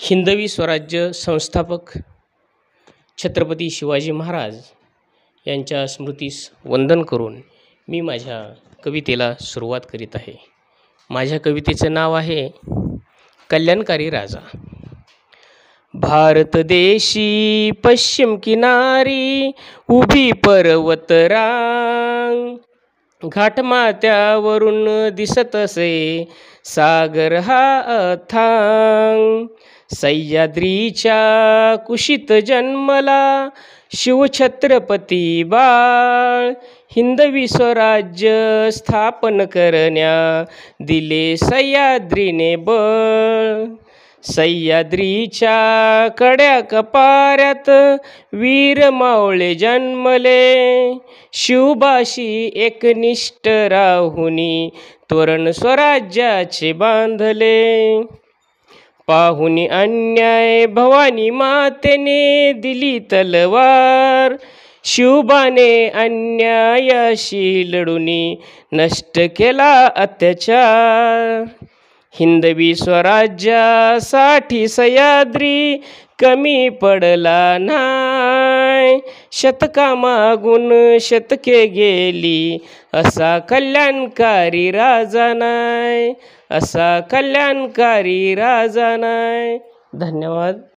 हिंदवी स्वराज्य संस्थापक छत्रपती शिवाजी महाराज यांच्या स्मृतीस वंदन करून मी माझ्या कवितेला सुरुवात करीत आहे. माझ्या कवितेचं नाव आहे कल्याणकारी राजा. भारत देशी पश्चिम किनारी उभी पर्वत रांग, घाटमाथ्यावरून दिसत असे सागर हा अथांग. सह्याद्रीच्या कुशीत जन्मला शिवछत्रपती बाळ, हिंदवी स्वराज्य स्थापन करण्या दिले सह्याद्रीने बळ. सह्याद्रीच्या कड्या कपाऱ्यात वीर मावळे जन्मले, शिवबाशी एकनिष्ठ राहुनी तोरण स्वराज्याचे बांधले. पाहुनी अन्याय भवानी मातेने दिली तलवार, शिवबाने अन्यायाशी लढुनी नष्ट केला अत्याचार. हिंदवी स्वराज्यासाठी सह्याद्री कमी पडला नाय, शतकामागून शतके गेली असा कल्याणकारी राजा नाय, असा कल्याणकारी राजा नाय. धन्यवाद.